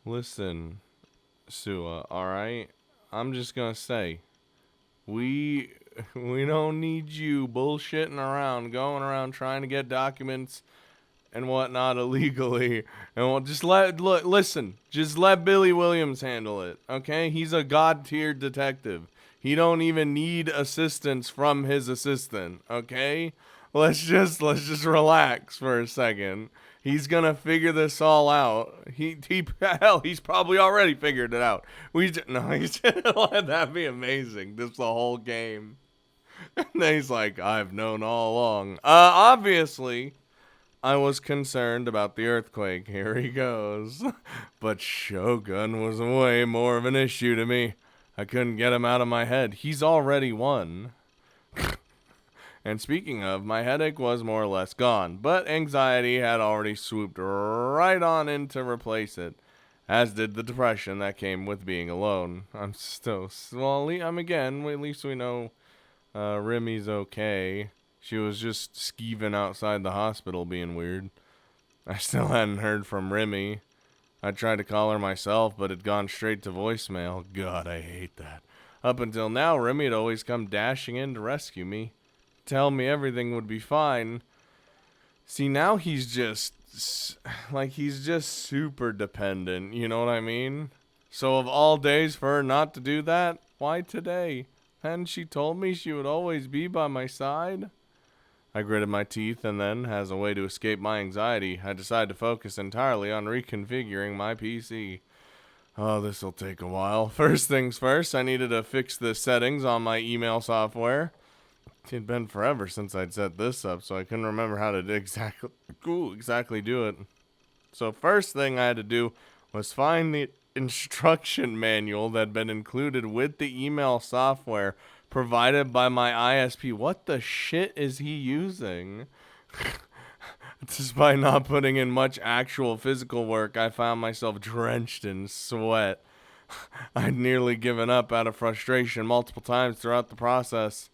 Listen, Sua, alright? I'm just gonna say, we we don't need you bullshitting around, going around trying to get documents and whatnot illegally. And we'll just listen, just let Billy Williams handle it, okay? He's a god-tier detective. He don't even need assistance from his assistant, okay? Let's just relax for a second. He's gonna figure this all out. Hell, he's probably already figured it out. He's let that be amazing. This the whole game. And then he's like, I've known all along. Obviously, I was concerned about the earthquake. Here he goes. But Shogun was way more of an issue to me. I couldn't get him out of my head. He's already won. And speaking of, my headache was more or less gone, but anxiety had already swooped right on in to replace it, as did the depression that came with being alone. I'm still, well, at least we know Remy's okay. She was just skeeving outside the hospital being weird. I still hadn't heard from Remy. I tried to call her myself, but had gone straight to voicemail. God, I hate that. Up until now, Remy had always come dashing in to rescue me, tell me everything would be fine. See, now he's just super dependent, you know what I mean? So of all days for her not to do that, why today? Hadn't she told me she would always be by my side? I gritted my teeth and then, as a way to escape my anxiety, I decided to focus entirely on reconfiguring my PC. Oh, this'll take a while. First things first, I needed to fix the settings on my email software. It had been forever since I'd set this up, so I couldn't remember how to exactly do it. So first thing I had to do was find the instruction manual that had been included with the email software provided by my ISP. What the shit is he using? Despite not putting in much actual physical work, I found myself drenched in sweat. I'd nearly given up out of frustration multiple times throughout the process.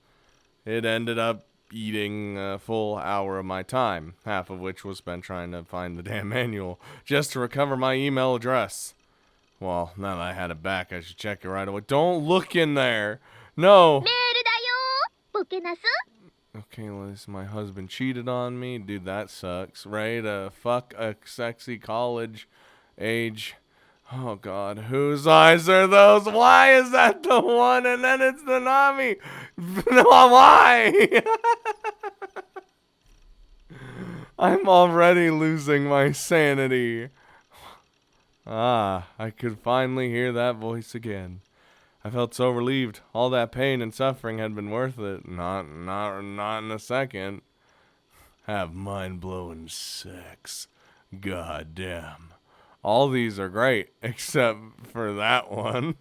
It ended up eating a full hour of my time, half of which was spent trying to find the damn manual, just to recover my email address. Well, now that I had it back, I should check it right away. Don't look in there! No! Okay, Liz, my husband cheated on me. Dude, that sucks. Right? Fuck a sexy college age. Oh god, whose eyes are those? Why is that the one and then it's the Nami? Why? I'm already losing my sanity. Ah, I could finally hear that voice again. I felt so relieved. All that pain and suffering had been worth it. Not in a second. Have mind-blowing sex. God damn. All these are great, except for that one.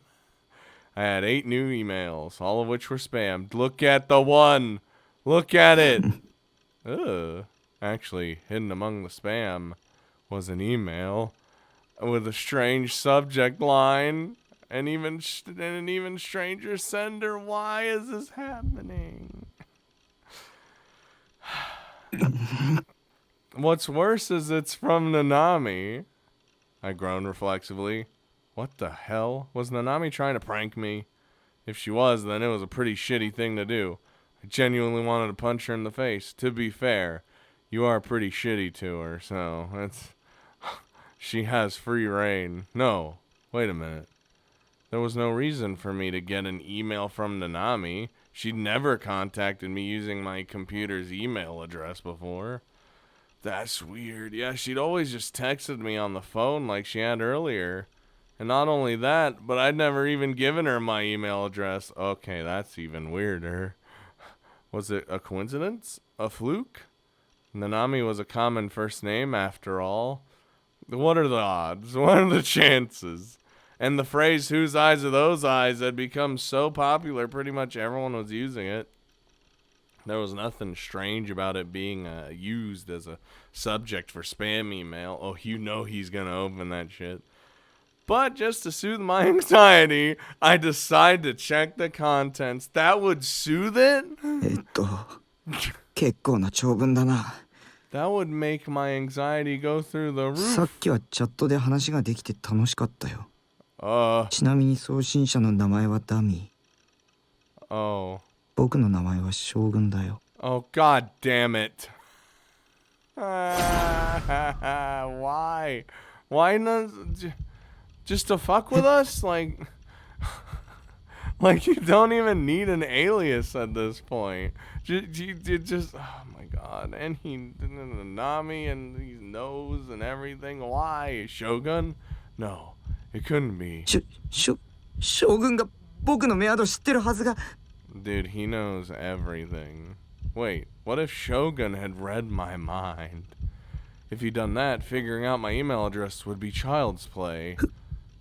I had 8 new emails, all of which were spammed. Look at the one. Look at it. Ugh. Actually, hidden among the spam was an email with a strange subject line and an even stranger sender. Why is this happening? What's worse is it's from Nanami. I groaned reflexively. What the hell? Was Nanami trying to prank me? If she was, then it was a pretty shitty thing to do. I genuinely wanted to punch her in the face. To be fair, you are pretty shitty to her, so it's... She has free reign. No, wait a minute. There was no reason for me to get an email from Nanami. She'd never contacted me using my computer's email address before. That's weird. Yeah, she'd always just texted me on the phone like she had earlier. And not only that, but I'd never even given her my email address. Okay, that's even weirder. Was it a coincidence? A fluke? Nanami was a common first name after all. What are the odds? What are the chances? And the phrase, whose eyes are those eyes, had become so popular, pretty much everyone was using it. There was nothing strange about it being used as a subject for spam email. Oh, you know he's going to open that shit. But just to soothe my anxiety, I decided to check the contents. That would soothe it? 結構な長文だな。That would make my anxiety go through the さっ roof. きはチャットで話ができて楽しかったよ。 Uh, ちなみに送信者の名前はダミー。 oh. 僕の名前は将軍だよ。 Oh, god damn it. Why? Why not? Just to fuck with us? Like you don't even need an alias at this point. Just oh my god. And Nami and these nose and everything. Why? Shogun? No, it couldn't be. 将軍が僕のメアド知ってるはずが。 Dude, he knows everything. Wait, what if Shogun had read my mind? If he'd done that, figuring out my email address would be child's play.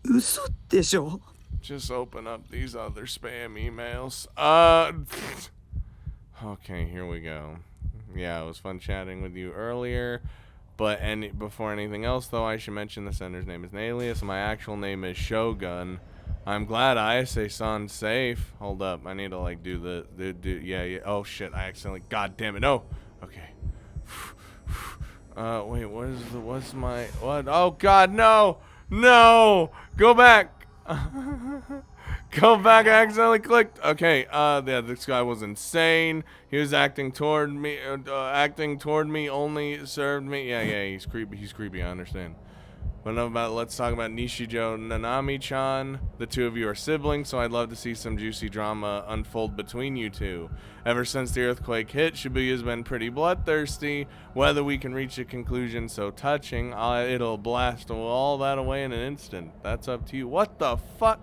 嘘でしょ。 Just open up these other spam emails. Okay, here we go. Yeah, it was fun chatting with you earlier. But before anything else, though, I should mention the sender's name is an alias. My actual name is Shogun. I'm glad Ayase-san's safe. Hold up, I need to like do the yeah. Oh shit, I accidentally. God damn it! No. Okay. Wait. What's my what? Oh God, no, no. Go back. Go back. I accidentally clicked. Okay. Yeah, this guy was insane. He was acting toward me. Only served me. Yeah. He's creepy. He's creepy. I understand. But enough about it. Let's talk about Nishijo Nanami-chan. The two of you are siblings, so I'd love to see some juicy drama unfold between you two. Ever since the earthquake hit, Shibuya's been pretty bloodthirsty. Whether we can reach a conclusion so touching, it'll blast all that away in an instant. That's up to you. What the fuck?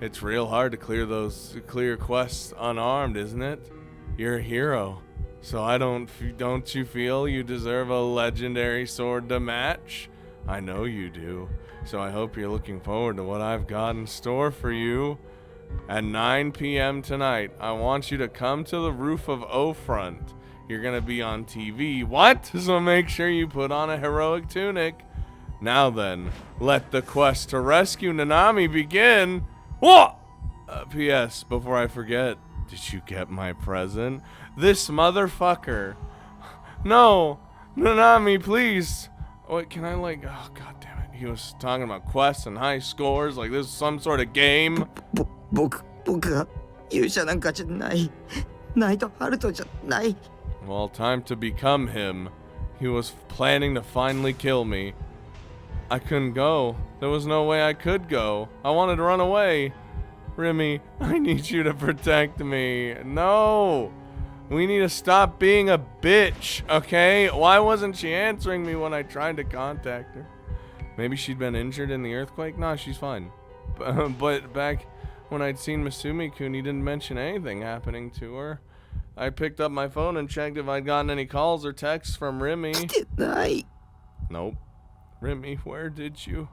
It's real hard to clear quests unarmed, isn't it? You're a hero, so don't you feel you deserve a legendary sword to match? I know you do, so I hope you're looking forward to what I've got in store for you. At 9 p.m. tonight, I want you to come to the roof of O-Front. You're gonna be on TV. What? So make sure you put on a heroic tunic. Now then, let the quest to rescue Nanami begin. What? P.S. Before I forget, did you get my present? This motherfucker. No, Nanami, please. Wait, can I like? Oh god damn it! He was talking about quests and high scores, like this is some sort of game. 僕が勇者なんかじゃない。ナイトハルトじゃない。 Well, time to become him. He was planning to finally kill me. I couldn't go. There was no way I could go. I wanted to run away. Remy, I need you to protect me. No. We need to stop being a bitch, okay? Why wasn't she answering me when I tried to contact her? Maybe she'd been injured in the earthquake? Nah, she's fine. But back when I'd seen Masumi-kun, he didn't mention anything happening to her. I picked up my phone and checked if I'd gotten any calls or texts from Remy. 来てない。 Nope. Remy, where did you?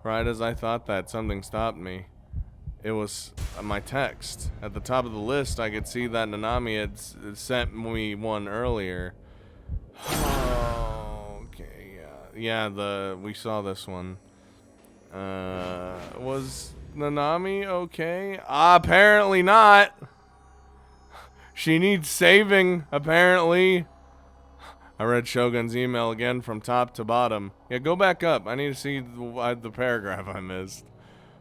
Right as I thought that, something stopped me. It was my text. At the top of the list, I could see that Nanami had sent me one earlier. Oh, okay, yeah. Yeah, we saw this one. Was Nanami okay? Apparently not. She needs saving, apparently. I read Shogun's email again from top to bottom. Yeah, go back up. I need to see the paragraph I missed.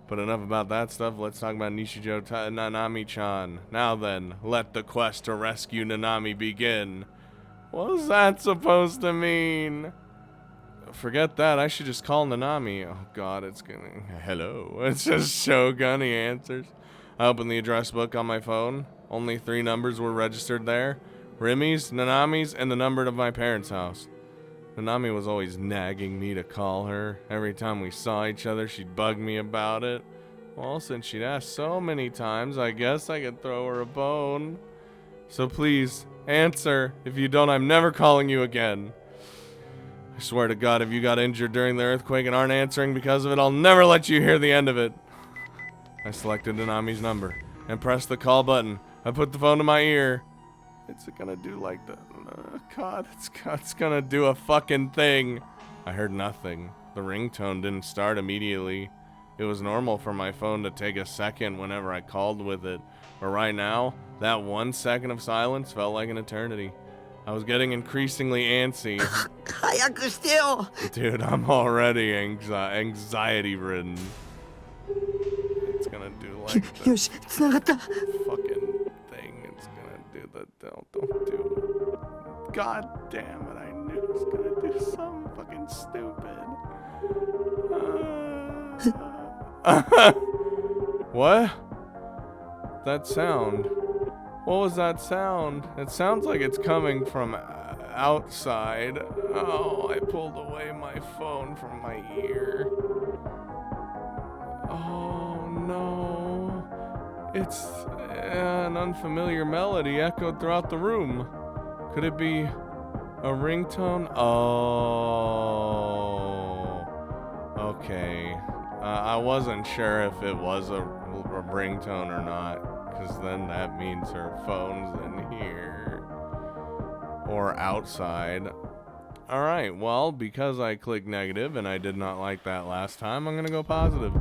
But enough about that stuff. Let's talk about Nishijo Nanami-chan. Now then, let the quest to rescue Nanami begin. What was that supposed to mean? Forget that. I should just call Nanami. Oh god, it's gonna... Hello. It's just Shogun, he answers. I opened the address book on my phone. Only 3 numbers were registered there. Remy's, Nanami's, and the number of my parents' house. Nanami was always nagging me to call her. Every time we saw each other, she'd bug me about it. Well, since she'd asked so many times, I guess I could throw her a bone. So please, answer. If you don't, I'm never calling you again. I swear to God, if you got injured during the earthquake and aren't answering because of it, I'll never let you hear the end of it. I selected Nanami's number and pressed the call button. I put the phone to my ear. It's gonna do like the... God, it's gonna do a fucking thing. I heard nothing. The ringtone didn't start immediately. It was normal for my phone to take a second whenever I called with it. But right now, that 1 second of silence felt like an eternity. I was getting increasingly antsy. 早くしてよ Dude, I'm already anxiety ridden. It's gonna do like the よし、繋がった fucking thing. It's gonna do the don't do it. God damn it, I knew it was gonna do something fucking stupid. What? That sound. What was that sound? It sounds like it's coming from outside. Oh, I pulled away my phone from my ear. Oh no. It's an unfamiliar melody echoed throughout the room. Could it be a ringtone? Oh. Okay. I wasn't sure if it was a ringtone or not, because then that means her phone's in here. Or outside. Alright, well, because I clicked negative and I did not like that last time, I'm gonna go positive.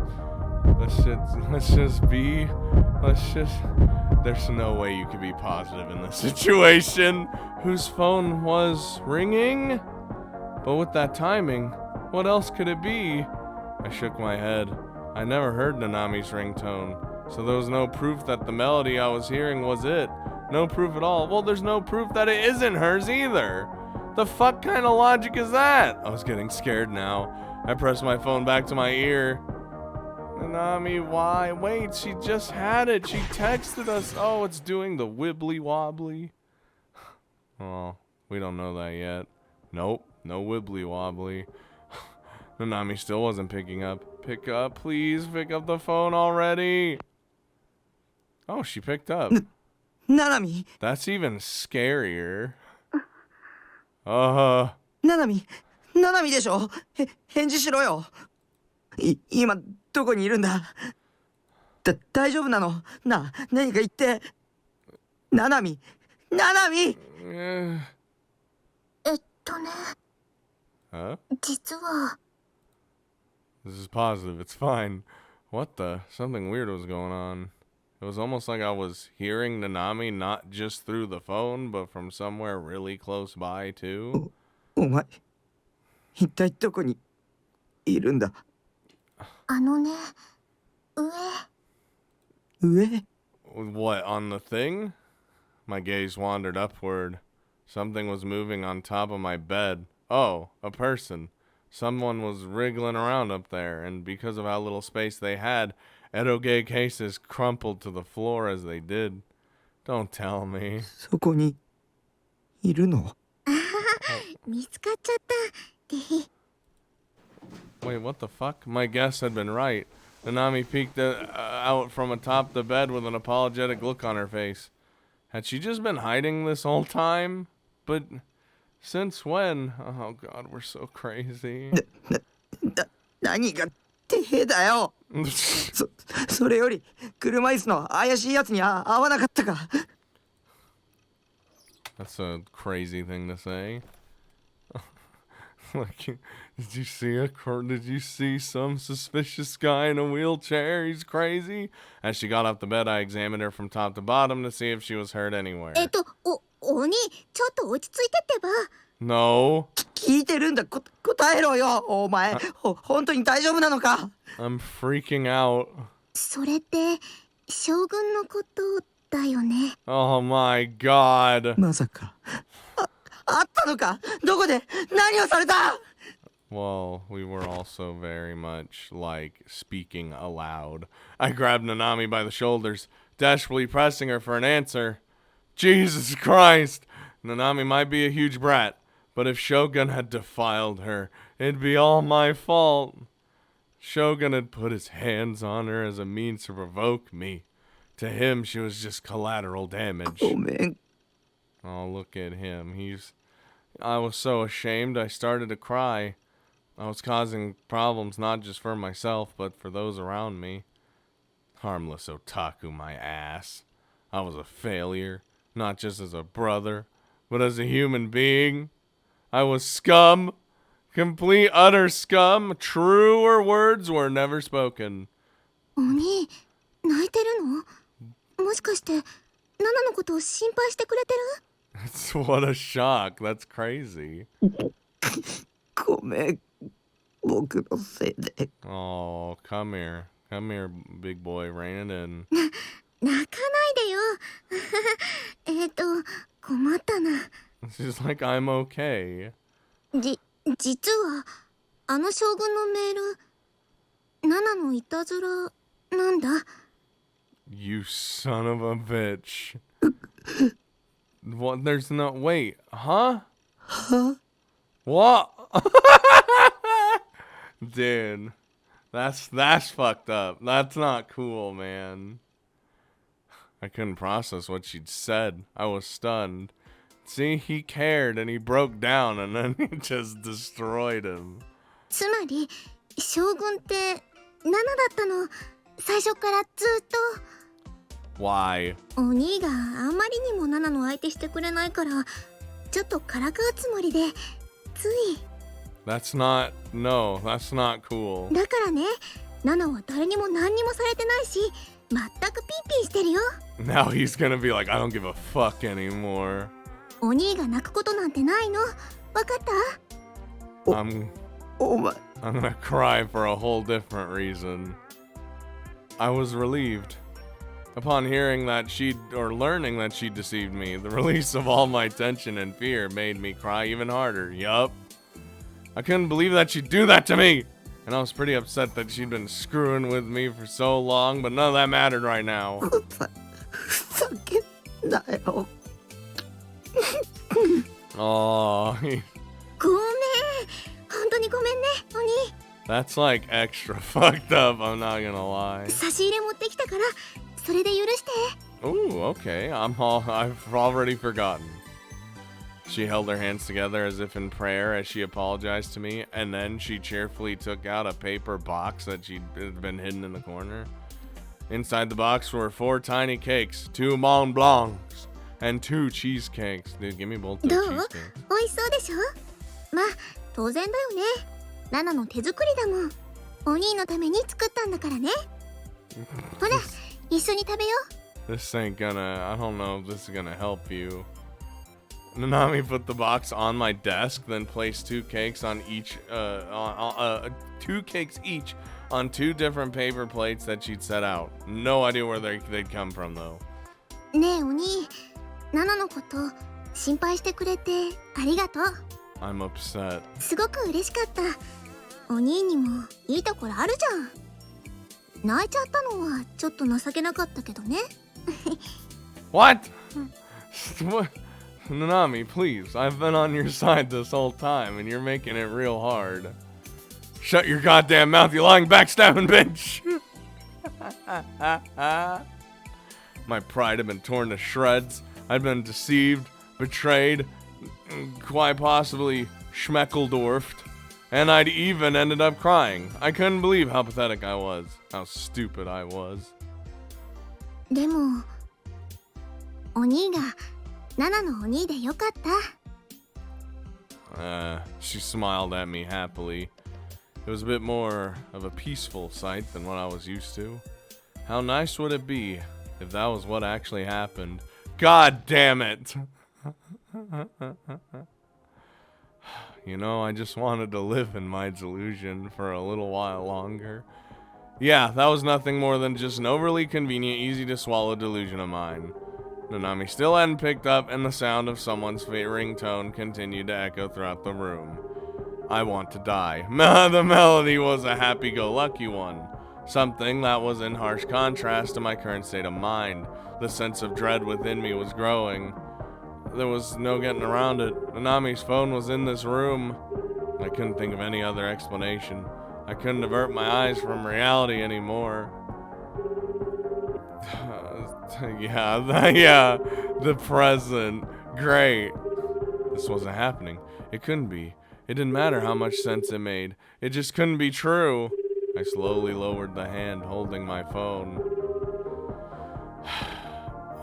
There's no way you could be positive in this situation. Whose phone was ringing? But with that timing, what else could it be? I shook my head. I never heard Nanami's ringtone, so there was no proof that the melody I was hearing was it. No proof at all. Well, there's no proof that it isn't hers either. The fuck kind of logic is that? I was getting scared now. I pressed my phone back to my ear. Nanami, why? Wait, she just had it. She texted us. Oh, it's doing the wibbly wobbly. Oh, we don't know that yet. Nope, no wibbly wobbly. Nanami still wasn't picking up. Pick up, please. Pick up the phone already. Oh, she picked up. ななみ That's even scarier. ななみでしょ返事しろよ今どこにいるんだ大丈夫なの何か言ってななみ ね、Huh? 実は This is positive. It's fine. What the? Something weird was going on. It was almost like I was hearing Nanami not just through the phone, but from somewhere really close by, too. お前一体どこにいるんだね、上 What, on the thing? My gaze wandered upward. Something was moving on top of my bed. Oh, a person. Someone was wriggling around up there, and because of how little space they had, eroge cases crumpled to the floor as they did. Don't tell me. そこにいるの見つかっちゃったって。 Wait, what the fuck? My guess had been right. Nanami peeked out from atop the bed with an apologetic look on her face. Had she just been hiding this whole time? But since when? Oh god, we're so crazy. 何が手だよそれより車椅子の怪しいやつに会わなかったか That's a crazy thing to say. Like, did you see some suspicious guy in a wheelchair? He's crazy. As she got off the bed, I examined her from top to bottom to see if she was hurt anywhere. 鬼、ちょっと落ち着いてってば。 No. 聞いてるんだ答えろよお前本当に大丈夫なのか I'm freaking out. それって将軍のことだよね。 Oh my god. まさかあったのかどこで何をされた Well, we were also very much like speaking aloud. I grabbed Nanami by the shoulders, desperately pressing her for an answer. Jesus Christ! Nanami might be a huge brat, but if Shogun had defiled her, it'd be all my fault. Shogun had put his hands on her as a means to provoke me. To him, she was just collateral damage. ごめん Oh, look at him. I was so ashamed I started to cry. I was causing problems not just for myself, but for those around me. Harmless otaku, my ass. I was a failure, not just as a brother, but as a human being. I was scum. Complete, utter scum. Truer words were never spoken. 鬼、泣いてるの？もしかしてナナのことを心配してくれてる？ What a shock. That's crazy. ごめん、僕のせいで。Oh, come here. Come here, big boy. Rein it in. 泣かないでよ。困ったな。 She's like, I'm okay. 実はあの将軍のメール、ナナのいたずらなんだ。 You son of a bitch. What? There's no... Wait. Huh? What? Dude. That's fucked up. That's not cool, man. I couldn't process what she'd said. I was stunned. See, he cared and he broke down and then he just destroyed him. つまり将軍ってナナだったの、最初からずっと。 Why? お兄があまりにもナナの相手してくれないから、ちょっとからかうつもりでつい。 That's not... No, that's not cool. だからね、ナナは誰にも何にもされてないし、全くピンピンしてるよ。 Now he's gonna be like, I don't give a fuck anymore. お兄が泣くことなんてないの、わかった？ お前。 I'm gonna cry for a whole different reason. I was relieved. Upon hearing that learning that she deceived me, the release of all my tension and fear made me cry even harder. Yup. I couldn't believe that she'd do that to me! And I was pretty upset that she'd been screwing with me for so long, but none of that mattered right now. ふざけんなよ。 Oh, ごめん、本当にごめんね、お兄。 that's like extra fucked up, I'm not gonna lie. 差し入れ持ってきたから、それで許して。 Ooh, okay. I've already forgotten. She held her hands together as if in prayer as she apologized to me, and then she cheerfully took out a paper box that she'd been hidden in the corner. Inside the box were 4 tiny cakes, 2 Mont Blancs, and 2 cheesecakes. Dude, give me both those どう？ cheesecakes. 美味しそうでしょ？まあ、当然だよね。ナナの手作りだもん。お兄のために作ったんだからね。ほら、一緒に食べよう。 This ain't gonna... I don't know if this is gonna help you. Nanami put the box on my desk, then placed 2 cakes on each, 2 cakes each on 2 different paper plates that she'd set out. No idea where they'd come from, though. ねえお兄、ナナのこと心配してくれてありがとう。 I'm upset. すごく嬉しかった。お兄にもいいところあるじゃん。泣いちゃったのはちょっと情けなかったけどね。 What? What? Nanami, please. I've been on your side this whole time, and you're making it real hard. Shut your goddamn mouth, you lying backstabbing bitch! My pride had been torn to shreds. I'd been deceived, betrayed, quite possibly schmeckledorfed, and I'd even ended up crying. I couldn't believe how pathetic I was, how stupid I was. でも、お兄がナナのお兄でよかった。 She smiled at me happily. It was a bit more of a peaceful sight than what I was used to. How nice would it be if that was what actually happened? God damn it! You know, I just wanted to live in my delusion for a little while longer. Yeah, that was nothing more than just an overly convenient, easy-to-swallow delusion of mine. Nanami still hadn't picked up, and the sound of someone's ringtone continued to echo throughout the room. I want to die. The melody was a happy-go-lucky one. Something that was in harsh contrast to my current state of mind. The sense of dread within me was growing. There was no getting around it. Nanami's phone was in this room. I couldn't think of any other explanation. I couldn't avert my eyes from reality anymore. Yeah, the present. Great. This wasn't happening. It couldn't be. It didn't matter how much sense it made. It just couldn't be true. I slowly lowered the hand holding my phone.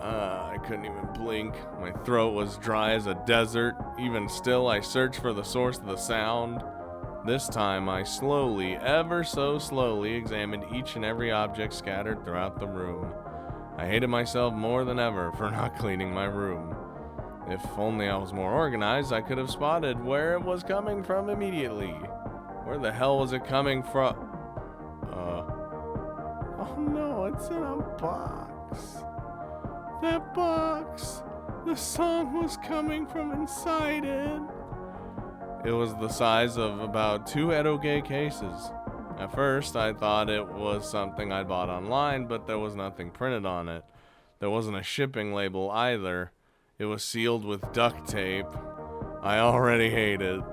I couldn't even blink. My throat was dry as a desert. Even still, I searched for the source of the sound. This time, I slowly, ever so slowly, examined each and every object scattered throughout the room. I hated myself more than ever for not cleaning my room. If only I was more organized, I could have spotted where it was coming from immediately. Where the hell was it coming from? Oh no, it's in a box. That box. The song was coming from inside it. It was the size of about 2 eroge cases. At first, I thought it was something I bought online, but there was nothing printed on it. There wasn't a shipping label either. It was sealed with duct tape. I already hate it.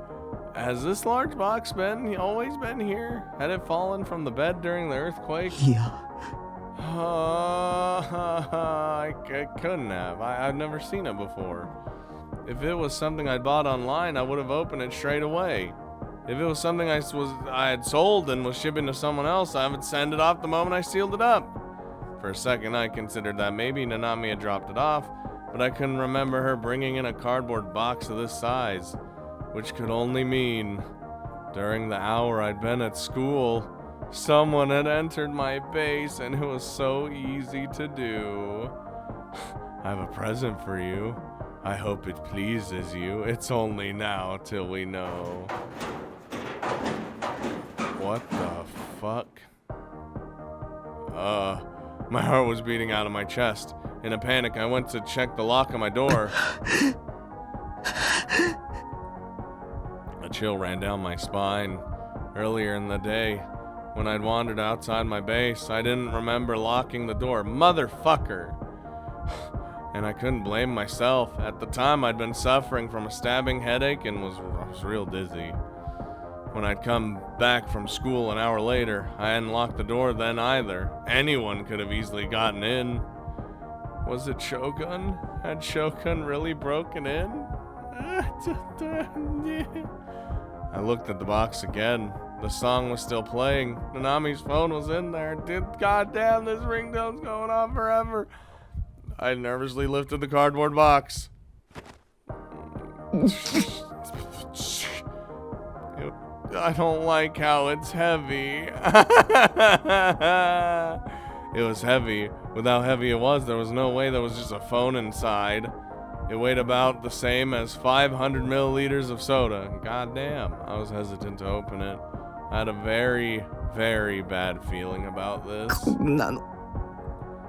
Has this large box always been here? Had it fallen from the bed during the earthquake? いや I couldn't have. I've never seen it before. If it was something I bought online, I would have opened it straight away. If it was something I had sold and was shipping to someone else, I would send it off the moment I sealed it up. For a second, I considered that maybe Nanami had dropped it off, but I couldn't remember her bringing in a cardboard box of this size, which could only mean during the hour I'd been at school, someone had entered my base, and it was so easy to do. I have a present for you. I hope it pleases you. It's only now till we know. What the fuck? My heart was beating out of my chest. In a panic, I went to check the lock on my door. A chill ran down my spine. Earlier in the day, when I'd wandered outside my base, I didn't remember locking the door. Motherfucker! And I couldn't blame myself. At the time, I'd been suffering from a stabbing headache and was real dizzy. When I'd come back from school an hour later, I hadn't locked the door then either. Anyone could have easily gotten in. Was it Shogun? Had Shogun really broken in? I looked at the box again. The song was still playing. Nanami's phone was in there. Goddamn, this ringtone's going on forever. I nervously lifted the cardboard box. I don't like how it's heavy. It was heavy. With how heavy it was, there was no way there was just a phone inside. It weighed about the same as 500 milliliters of soda. God damn, I was hesitant to open it. I had a very, very bad feeling about this. こんなの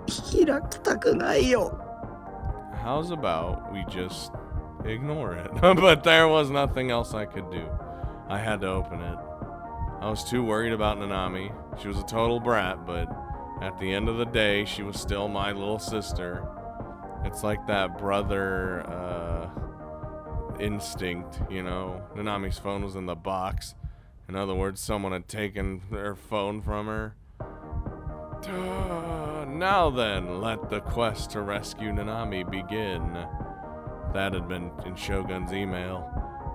開きたくないよ How's about we just ignore it? But there was nothing else I could do. I had to open it. I was too worried about Nanami. She was a total brat, but at the end of the day, she was still my little sister. It's like that brother instinct, you know? Nanami's phone was in the box. In other words, someone had taken their phone from her. Now then, let the quest to rescue Nanami begin. That had been in Shogun's email,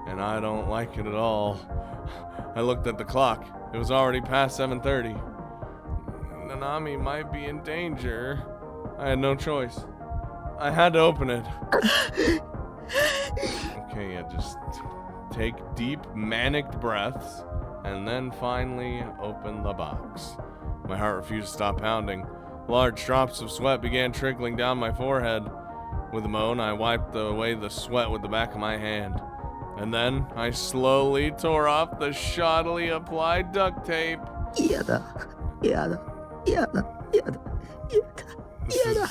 and I don't like it at all. I looked at the clock. It was already past 7:30. Nanami might be in danger. I had no choice. I had to open it. Okay, yeah, just take deep, manic breaths, and then finally open the box. My heart refused to stop pounding. Large drops of sweat began trickling down my forehead. With a moan, I wiped away the sweat with the back of my hand. And then, I slowly tore off the shoddily applied duct tape. 嫌だ嫌だ嫌だ嫌だ嫌だ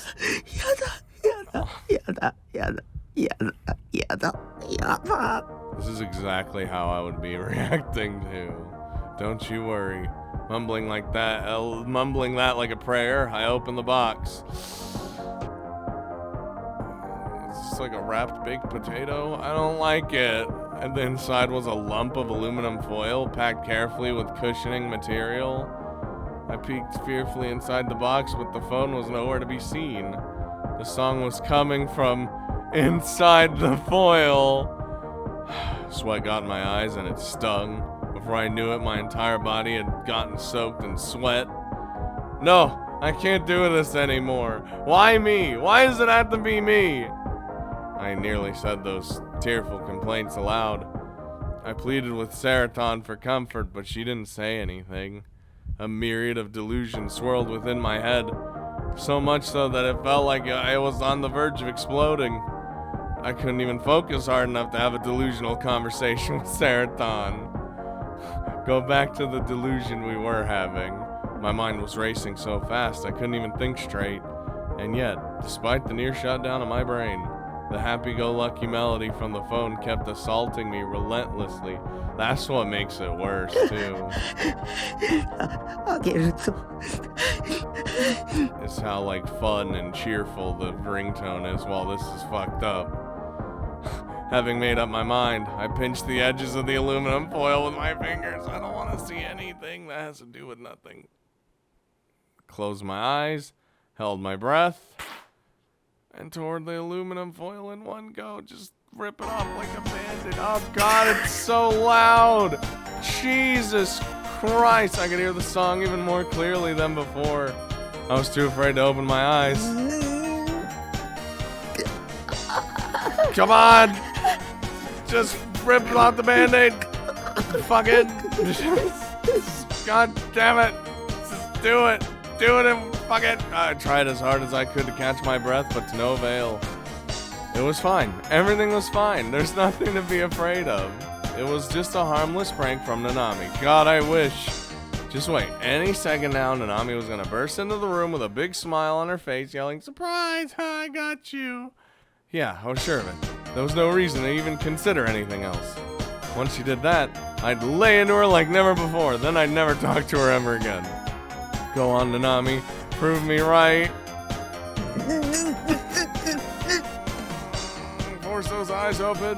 嫌だ嫌だ嫌だ嫌だ嫌だ嫌だ嫌だ This is exactly how I would be reacting to. Don't you worry. Mumbling that like a prayer, I opened the box. It's like a wrapped baked potato. I don't like it. And the inside was a lump of aluminum foil packed carefully with cushioning material. I peeked fearfully inside the box, but the phone was nowhere to be seen. The song was coming from inside the foil. Sweat got in my eyes and it stung. Before I knew it, my entire body had gotten soaked in sweat. No, I can't do this anymore. Why me? Why does it have to be me? I nearly said those tearful complaints aloud. I pleaded with Seraton for comfort, but she didn't say anything. A myriad of delusions swirled within my head, so much so that it felt like I was on the verge of exploding. I couldn't even focus hard enough to have a delusional conversation with Sarathon. Go back to the delusion we were having. My mind was racing so fast I couldn't even think straight. And yet, despite the near shutdown of my brain, the happy-go-lucky melody from the phone kept assaulting me relentlessly. That's what makes it worse, too. あげると Is how, like, fun and cheerful the ringtone is while this is fucked up. Having made up my mind, I pinched the edges of the aluminum foil with my fingers. I don't want to see anything that has to do with nothing. Closed my eyes, held my breath, and tore the aluminum foil in one go. Just rip it off like a bandit. Oh god, it's so loud! Jesus Christ, I could hear the song even more clearly than before. I was too afraid to open my eyes. Come on! Just rip off the band-aid! Fuck it! God damn it! Just do it! Do it and fuck it! I tried as hard as I could to catch my breath, but to no avail. It was fine. Everything was fine. There's nothing to be afraid of. It was just a harmless prank from Nanami. God, I wish. Just wait. Any second now, Nanami was gonna burst into the room with a big smile on her face, yelling, "Surprise! I got you!" Yeah, I was sure of it. There was no reason to even consider anything else. Once she did that, I'd lay into her like never before. Then I'd never talk to her ever again. Go on, Nanami. Prove me right. Force those eyes open.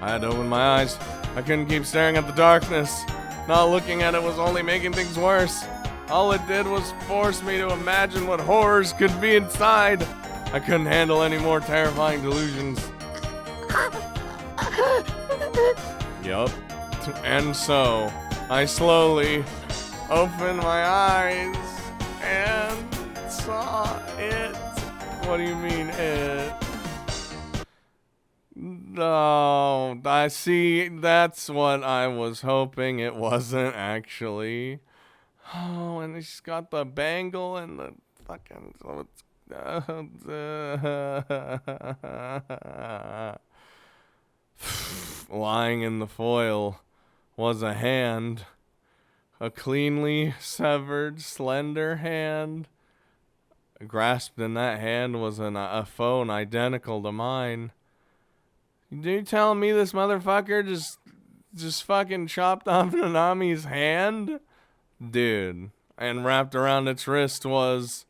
I had to open my eyes. I couldn't keep staring at the darkness. Not looking at it was only making things worse. All it did was force me to imagine what horrors could be inside. I couldn't handle any more terrifying delusions. Yup. And so, I slowly opened my eyes and saw it. What do you mean, it? No, I see, that's what I was hoping it wasn't actually. Oh, and she's got the bangle and the fucking, so it's lying in the foil was a hand. A cleanly severed, slender hand. Grasped in that hand was a phone identical to mine. You telling me this motherfucker just fucking chopped off Nanami's hand? Dude. And wrapped around its wrist was...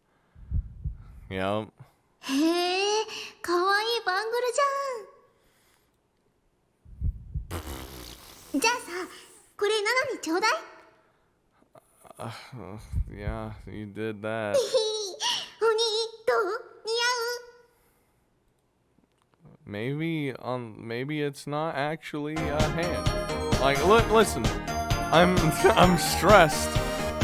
Yep. へえ、かわいいバングルじゃん。じゃあさ、これナナにちょうだい。Yeah, you did that. お兄、どう？似合う？ Maybe it's not actually a hand. Like, listen, I'm stressed.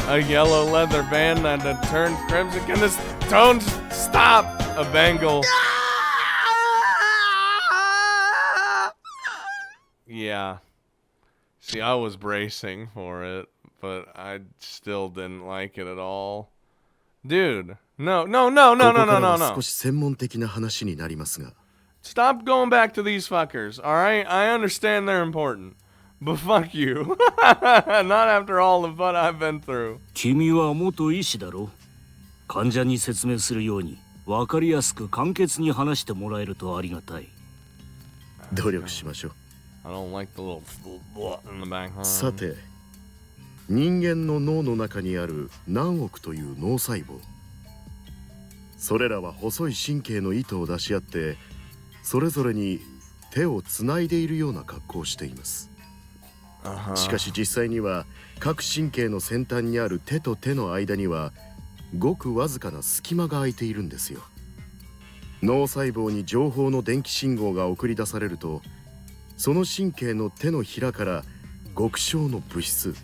A yellow leather band that had turned crimson. Can this tone stop? A bangle. Yeah. See, I was bracing for it, but I still didn't like it at all. Dude, no. ここからは少し専門的な話になりますが、 Stop going back to these fuckers, alright? I understand they're important. But fuck you. Not after all the fun I've been through. 君は元医師だろ。患者に説明するように分かりやすく簡潔に話してもらえるとありがたい。努力しましょう。 I don't like the little blah in the back. さて、人間の脳の中にある何億という脳細胞。それらは細い神経の糸を出し合って、それぞれに手をつないでいるような格好をしています。しかし実際には各神経の先端にある手と手の間にはごくわずかな隙間が空いているんですよ。脳細胞に情報の電気信号が送り出されると、その神経の手のひらから極小の物質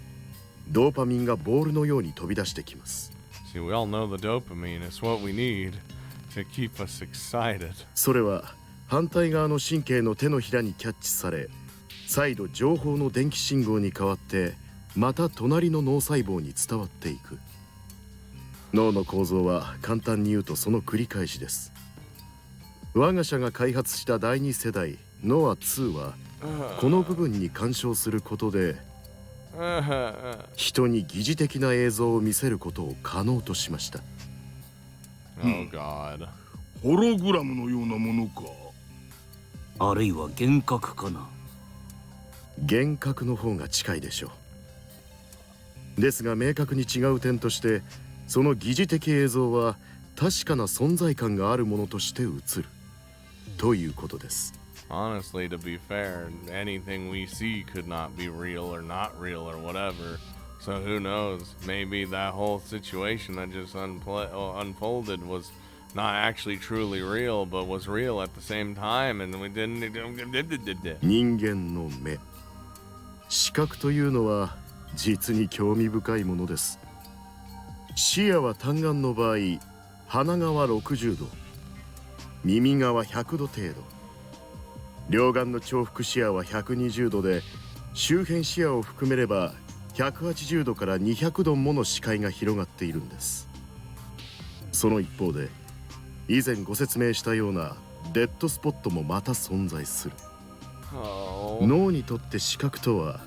ドーパミンがボールのように飛び出してきます。See, we all know the dopamine is what we need to keep us excited. それは反対側の神経の手のひらにキャッチされ、再度情報の電気信号に変わってまた隣の脳細胞に伝わっていく。脳の構造は簡単に言うとその繰り返しです。我が社が開発した第2世代ノア2はこの部分に干渉することで人に疑似的な映像を見せることを可能としました。 Oh God. ホログラムのようなものか。あるいは幻覚かな。幻覚の方が近いでしょう。ですが明確に違う点としてその疑似的映像は確かな存在感があるものとして映るということです。 Honestly, to be fair, anything we see could not be real or not real or whatever. So who knows? Maybe that whole situation that just unfolded was not actually truly real, but was real at the same time, and we didn't. 人間の目、視覚というのは実に興味深いものです。視野は単眼の場合、鼻側60度、耳側100度程度、両眼の重複視野は120度で、周辺視野を含めれば180度から200度もの視界が広がっているんです。その一方で以前ご説明したようなデッドスポットもまた存在する。脳にとって視覚とは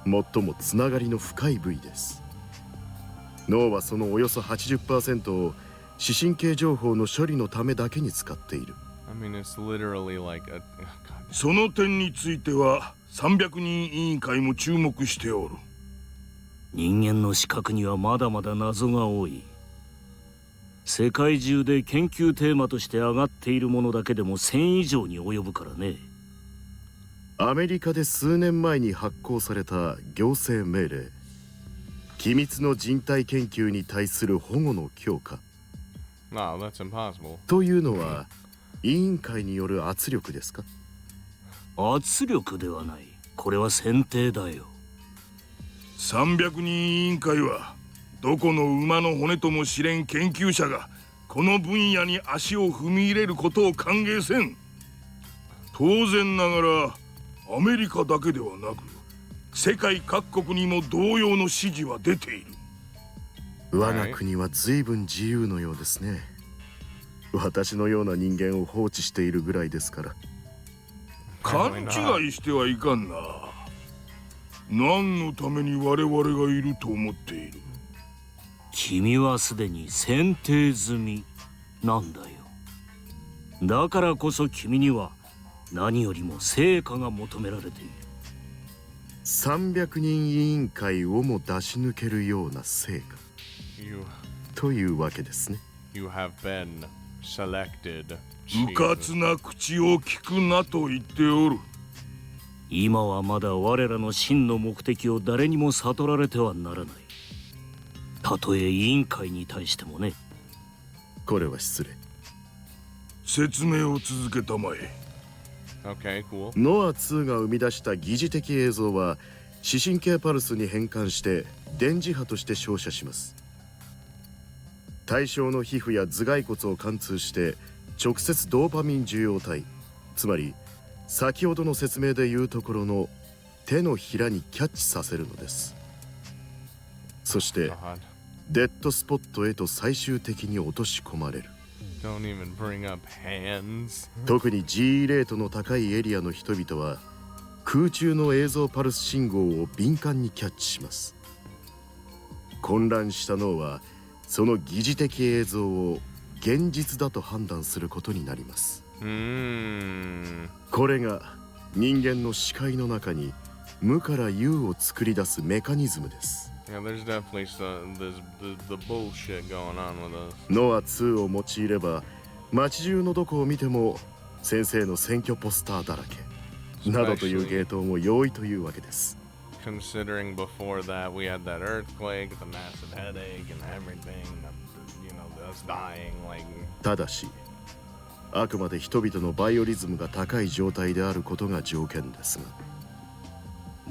最もつながりの深い部位です。脳はそのおよそ 80% を視神経情報の処理のためだけに使っている。その点については300人委員会も注目しておる。人間の視覚にはまだまだ謎が多い。世界中で研究テーマとして上がっているものだけでも1000以上に及ぶからね。アメリカで数年前に発行された行政命令、機密の人体研究に対する保護の強化。No, that's impossible. というのは委員会による圧力ですか？圧力ではない。これは選定だよ。300人委員会はどこの馬の骨とも知れん研究者がこの分野に足を踏み入れることを歓迎せん。当然ながらアメリカだけではなく世界各国にも同様の指示は出ている。我が国は随分自由のようですね。私のような人間を放置しているぐらいですから。勘違いしてはいかんな。何のために我々がいると思っている？君はすでに選定済みなんだよ。だからこそ君には何よりも成果が求められている。300人委員会をも出し抜けるような成果というわけですね。You have been selected. うかつな口を聞くなと言っておる。今はまだ我らの真の目的を誰にも悟られてはならない。たとえ委員会に対してもね。これは失礼。説明を続けたまえ。Okay, cool. ノア2が生み出した疑似的映像は視神経パルスに変換して電磁波として照射します。対象の皮膚や頭蓋骨を貫通して直接ドーパミン受容体、つまり先ほどの説明でいうところの手のひらにキャッチさせるのです。そしてデッドスポットへと最終的に落とし込まれる。Don't even bring up hands. 特に G レートの高いエリアの人々は空中の映像パルス信号を敏感にキャッチします。混乱した脳はその疑似的映像を現実だと判断することになります。これが人間の視界の中に無から有を作り出すメカニズムです。Yeah, there's definitely the bullshit going on with us. ノア2を用いれば街中のどこを見ても先生の選挙ポスターだらけなどという芸当も容易というわけです。Considering before that we had that earthquake, the massive headache and everything, you know, us dying like. ただしあくまで人々のバイオリズムが高い状態であることが条件ですが。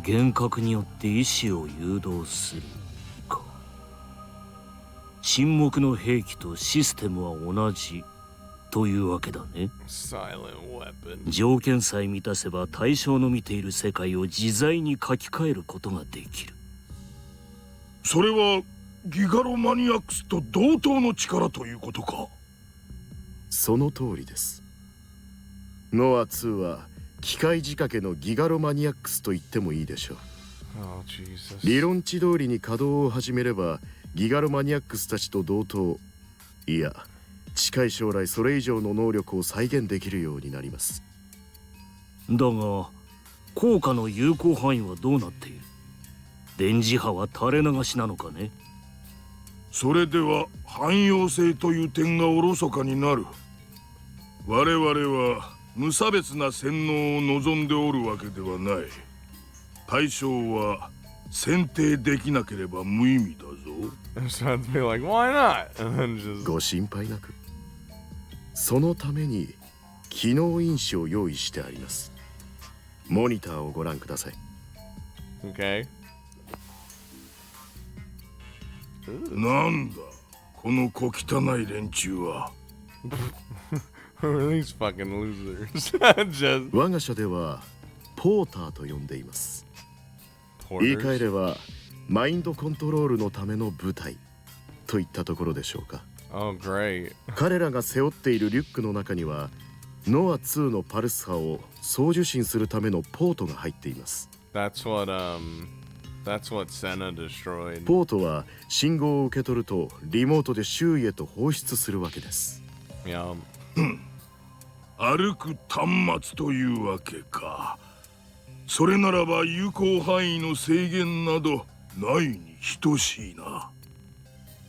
幻覚によって意志を誘導するか。沈黙の兵器とシステムは同じというわけだね。Silent weapon. 条件さえ満たせば対象の見ている世界を自在に書き換えることができる。それはギガロマニアックスと同等の力ということか。その通りです。ノア2は機械仕掛けのギガロマニアックスと言ってもいいでしょう。 Oh, Jesus. 理論値通りに稼働を始めればギガロマニアックスたちと同等、いや近い将来それ以上の能力を再現できるようになります。だが効果の有効範囲はどうなっている？電磁波は垂れ流しなのかね？それでは汎用性という点がおろそかになる。我々は無差別な洗脳を望んでおるわけではない。対象は選定できなければ無意味だぞ。So I'd be like, why not? And then just... ご心配なく。そのために機能因子を用意してあります。モニターをご覧ください。 Okay. なんだこの小汚い連中は。Who are these fucking losers? Just 我が社ではポーターと呼んでいます。言い換え porters. ればマインドコントロールのための部隊といったところでしょうか。 Oh, great. 彼らが背負っているリュックの中にはノア2のパルス波を送受信するためのポートが入っています。 That's what Senna destroyed. ポートは信号を受け取るとリモートで周囲へと放出するわけです。 Yeah. 歩く端末というわけか。それならば有効範囲の制限などないに等しいな。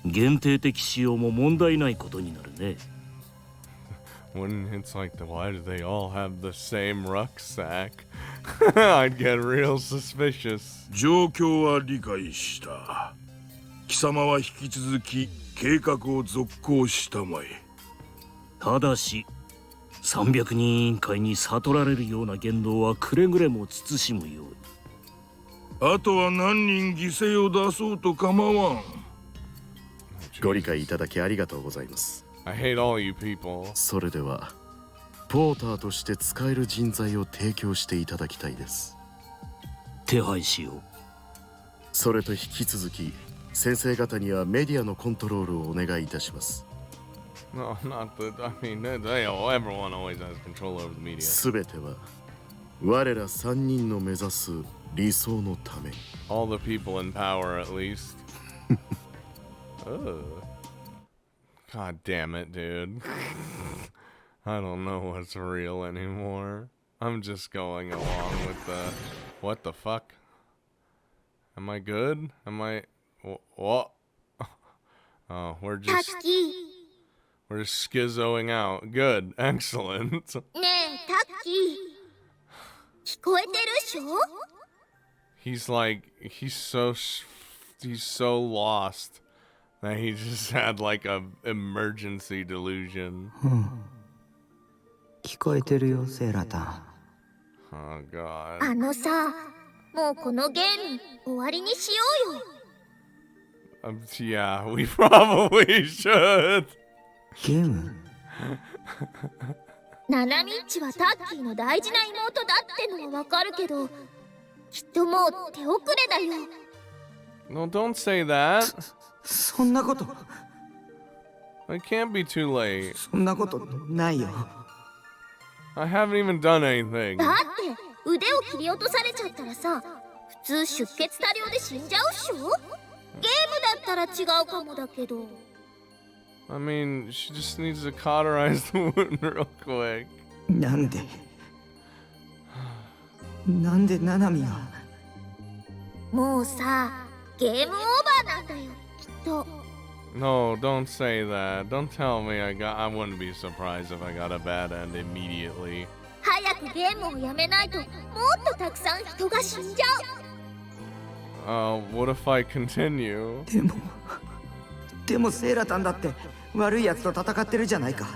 限定的使用も問題ないことになるね。When it's like, why do they all have the same rucksack? I'd get real suspicious. 状況は理解した。貴様は引き続き計画を続行したまえ。ただし300人委員会に悟られるような言動はくれぐれも慎むように。あとは何人犠牲を出そうと構わん。ご理解いただきありがとうございます。 I hate all you people. それではポーターとして使える人材を提供していただきたいです。手配しよう。それと引き続き先生方にはメディアのコントロールをお願いいたします。 No, not the. I mean, everyone always has control over the media. すべては我ら3人の目指す理想のために。 All the people in power, at least. Ugh. God damn it, dude. I don't know what's real anymore. I'm just going along with the... What the fuck? Am I good? Am I... What? Oh, we're タッ just... キー。 We're just schizoing out. Good. Excellent. ねえ、タッキー。聞こえてるっしょ？ He's like... He's so lost that he just had like a emergency delusion. 聞こえてるよセーラタン。 Oh god. あのさ、もうこのゲーム終わりにしようよ。Yeah, we probably should. ゲーム？ナナミッチはタッキーの大事な妹だってのはわかるけど、きっともう手遅れだよ。 No, don't say that. そんなこと、 It can't be too late. そんなことないよ。 I haven't even done anything. だって腕を切り落とされちゃったらさ、普通出血多量で死んじゃうっしょ？ゲームだったら違うかもだけど。 I mean, she just needs to cauterize the wound real quick. なんでナナミが。もうさ、ゲームオーバーなんだよ、きっと。 No, don't say that. Don't tell me I wouldn't be surprised if I got a bad end immediately. 早くゲームをやめないと、もっとたくさん人が死んじゃう。What if I continue? でもセーラタンだって悪いやつと戦ってるじゃないか。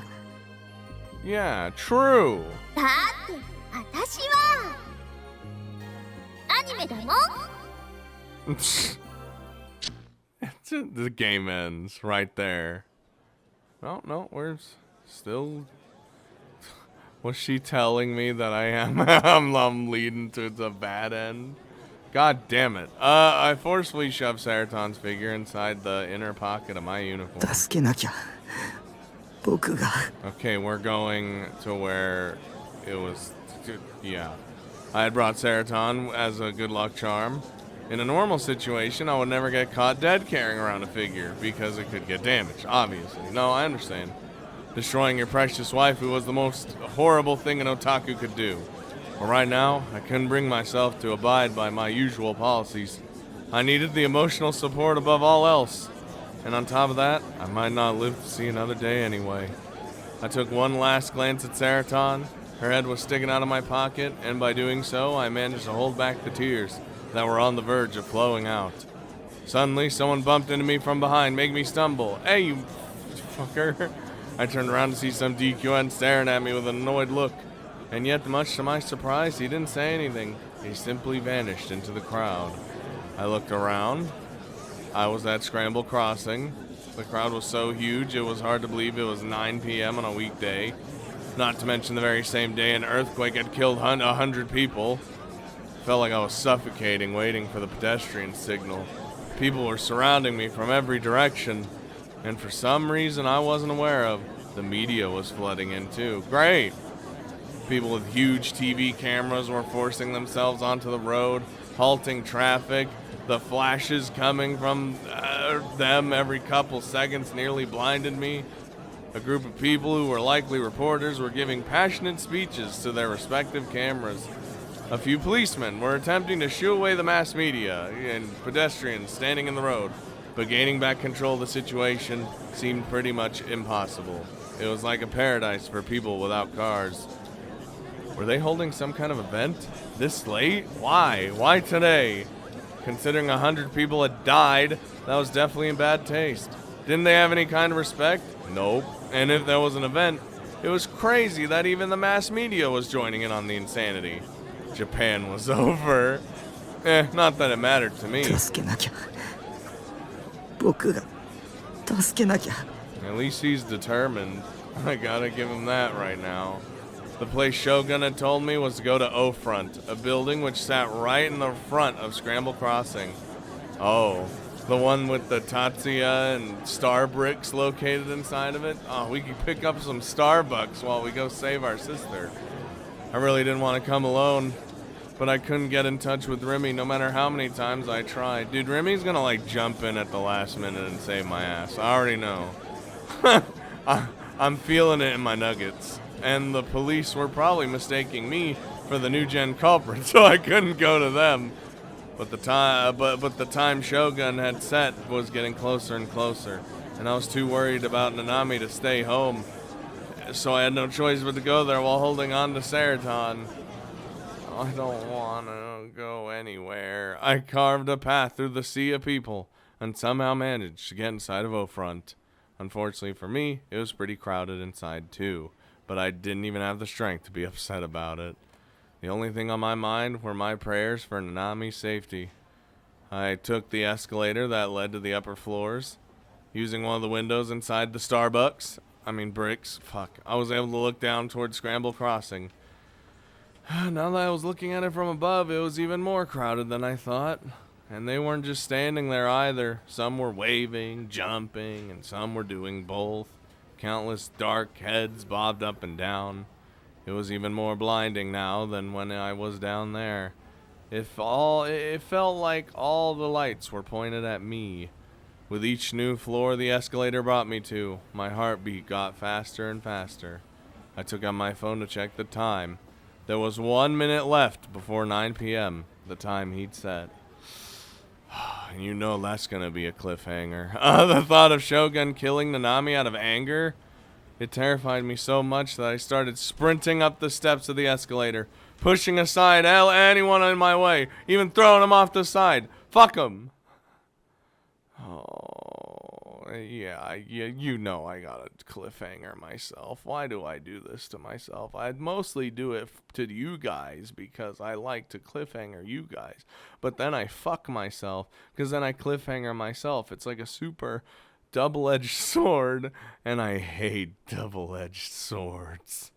Yeah, true. だって私はアニメだもん。The game ends right there. No, we're still... Was she telling me that I'm leading to the bad end? God damn it. I forcefully shoved Saraton's figure inside the inner pocket of my uniform. 助けなきゃ。僕が。 Okay, we're going to where it was, yeah. I had brought Seraton as a good luck charm. In a normal situation, I would never get caught dead carrying around a figure because it could get damaged, obviously. No, I understand. Destroying your precious waifu was the most horrible thing an otaku could do. But right now, I couldn't bring myself to abide by my usual policies. I needed the emotional support above all else. And on top of that, I might not live to see another day anyway. I took one last glance at Seraton. Her head was sticking out of my pocket, and by doing so, I managed to hold back the tears that were on the verge of flowing out. Suddenly, someone bumped into me from behind, making me stumble. Hey, you fucker. I turned around to see some DQN staring at me with an annoyed look. And yet, much to my surprise, he didn't say anything. He simply vanished into the crowd. I looked around. I was at Scramble Crossing. The crowd was so huge, it was hard to believe it was 9 p.m. on a weekday. Not to mention the very same day an earthquake had killed 100 people. Felt like I was suffocating, waiting for the pedestrian signal. People were surrounding me from every direction, and for some reason I wasn't aware of, the media was flooding in too. Great! People with huge TV cameras were forcing themselves onto the road, halting traffic. The flashes coming from them every couple seconds nearly blinded me. A group of people who were likely reporters were giving passionate speeches to their respective cameras. A few policemen were attempting to shoo away the mass media and pedestrians standing in the road, but gaining back control of the situation seemed pretty much impossible. It was like a paradise for people without cars. Were they holding some kind of event? This late? Why? Why today? Considering 100 people had died, that was definitely in bad taste. Didn't they have any kind of respect? Nope. And if there was an event, it was crazy that even the mass media was joining in on the insanity. Japan was over. Not that it mattered to me. 助けなきゃ。僕が助けなきゃ。 At least he's determined. I gotta give him that right now. The place Shogun had told me was to go to O Front, a building which sat right in the front of Scramble Crossing. Oh, the one with the Tatsuya and star bricks located inside of it? Oh, we could pick up some Starbucks while we go save our sister. I really didn't want to come alone, but I couldn't get in touch with Remy no matter how many times I tried. Dude, Remy's gonna like jump in at the last minute and save my ass. I already know. I'm feeling it in my nuggets. And the police were probably mistaking me for the NewGen culprit, so I couldn't go to them. But the time Shogun had set was getting closer and closer, and I was too worried about Nanami to stay home, so I had no choice but to go there while holding on to Seraton. I don't want to go anywhere. I carved a path through the sea of people and somehow managed to get inside of O Front. Unfortunately for me, it was pretty crowded inside too, but I didn't even have the strength to be upset about it. The only thing on my mind were my prayers for Nanami's safety. I took the escalator that led to the upper floors. Using one of the windows inside the Starbucks, I was able to look down towards Scramble Crossing. Now that I was looking at it from above, it was even more crowded than I thought. And they weren't just standing there either. Some were waving, jumping, and some were doing both. Countless dark heads bobbed up and down. It was even more blinding now than when I was down there. It felt like all the lights were pointed at me. With each new floor the escalator brought me to, my heartbeat got faster and faster. I took out my phone to check the time. There was 1 minute left before 9 p.m., the time he'd set. You know that's gonna be a cliffhanger. The thought of Shogun killing Nanami out of anger, it terrified me so much that I started sprinting up the steps of the escalator, pushing aside anyone in my way, even throwing them off the side. Fuck them. Oh, yeah, you know I got a cliffhanger myself. Why do I do this to myself? I'd mostly do it to you guys because I like to cliffhanger you guys. But then I fuck myself because then I cliffhanger myself. It's like a super double-edged sword, and I hate double-edged swords.